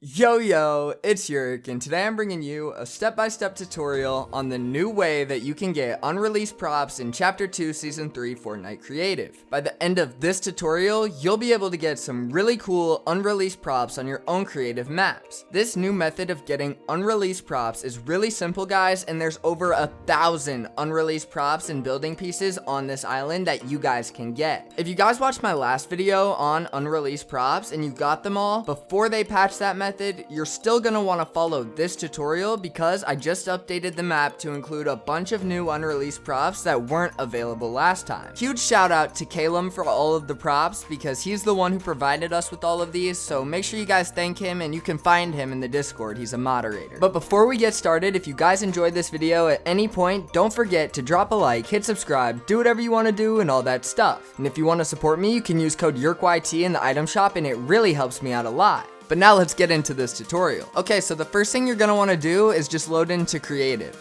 Yo, it's Yerk, and today I'm bringing you a step-by-step tutorial on the new way that you can get unreleased props in Chapter 2, Season 3 Fortnite Creative. By the end of this tutorial, you'll be able to get some really cool unreleased props on your own creative maps. This new method of getting unreleased props is really simple, guys, and there's over 1,000 unreleased props and building pieces on this island that you guys can get. If you guys watched my last video on unreleased props and you got them all, before they patched that method, you're still going to want to follow this tutorial because I just updated the map to include a bunch of new unreleased props that weren't available last time. Huge shout out to Calum for all of the props because he's the one who provided us with all of these, so make sure you guys thank him, and you can find him in the Discord. He's a moderator. But before we get started, if you guys enjoyed this video at any point, don't forget to drop a like, hit subscribe, do whatever you want to do, and all that stuff. And if you want to support me, you can use code YerkYT in the item shop, and it really helps me out a lot. But now let's get into this tutorial. Okay, so the first thing you're going to want to do is just load into creative.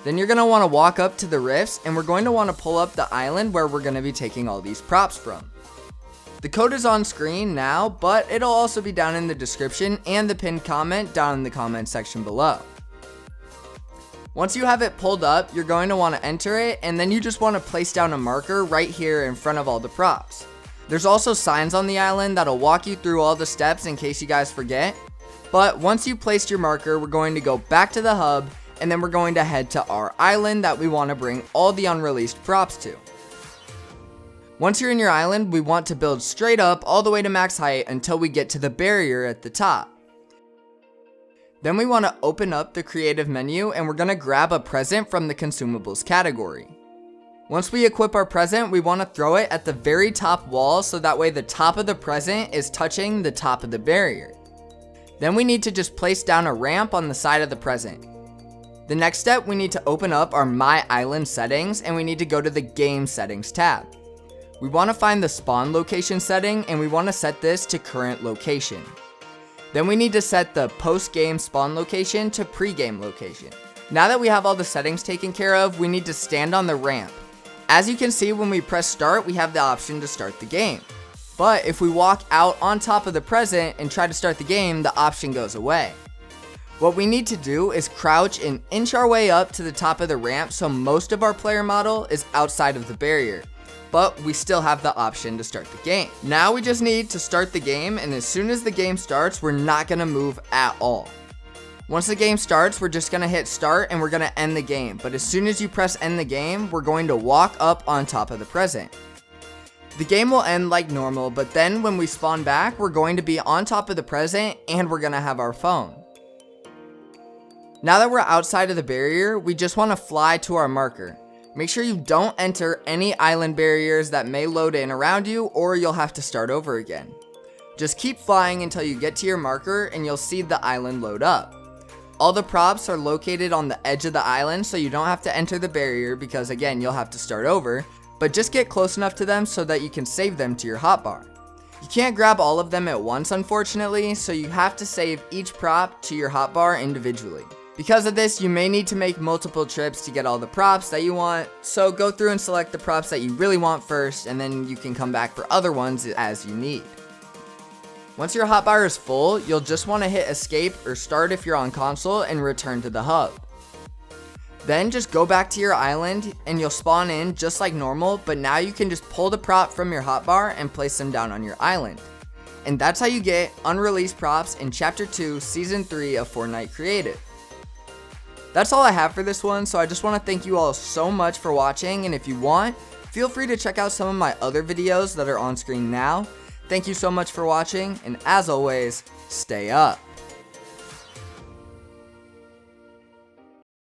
Then you're going to want to walk up to the rifts, and we're going to want to pull up the island where we're going to be taking all these props from. The code is on screen now, but it'll also be down in the description and the pinned comment down in the comment section below. Once you have it pulled up, you're going to want to enter it, and then you just want to place down a marker right here in front of all the props. There's also signs on the island that'll walk you through all the steps in case you guys forget. But once you've placed your marker, we're going to go back to the hub, and then we're going to head to our island that we want to bring all the unreleased props to. Once you're in your island, we want to build straight up all the way to max height until we get to the barrier at the top. Then we want to open up the creative menu, and we're going to grab a present from the consumables category. Once we equip our present, we want to throw it at the very top wall so that way the top of the present is touching the top of the barrier. Then we need to just place down a ramp on the side of the present. The next step, we need to open up our My Island settings, and we need to go to the Game Settings tab. We want to find the spawn location setting, and we want to set this to current location. Then we need to set the post-game spawn location to pre-game location. Now that we have all the settings taken care of, we need to stand on the ramp. As you can see, when we press start, we have the option to start the game. But if we walk out on top of the present and try to start the game, the option goes away. What we need to do is crouch and inch our way up to the top of the ramp so most of our player model is outside of the barrier. But we still have the option to start the game. Now we just need to start the game, and as soon as the game starts, we're not going to move at all. Once the game starts, we're just going to hit start and we're going to end the game. But as soon as you press end the game, we're going to walk up on top of the present. The game will end like normal, but then when we spawn back, we're going to be on top of the present and we're going to have our phone. Now that we're outside of the barrier, we just want to fly to our marker. Make sure you don't enter any island barriers that may load in around you, or you'll have to start over again. Just keep flying until you get to your marker and you'll see the island load up. All the props are located on the edge of the island, so you don't have to enter the barrier because again, you'll have to start over, but just get close enough to them so that you can save them to your hotbar. You can't grab all of them at once, unfortunately, so you have to save each prop to your hotbar individually. Because of this, you may need to make multiple trips to get all the props that you want, so go through and select the props that you really want first, and then you can come back for other ones as you need. Once your hotbar is full, you'll just want to hit escape or start if you're on console and return to the hub. Then just go back to your island and you'll spawn in just like normal, but now you can just pull the prop from your hotbar and place them down on your island. And that's how you get unreleased props in Chapter 2, Season 3 of Fortnite Creative. That's all I have for this one, so I just want to thank you all so much for watching, and if you want, feel free to check out some of my other videos that are on screen now. Thank you so much for watching, and as always, stay up.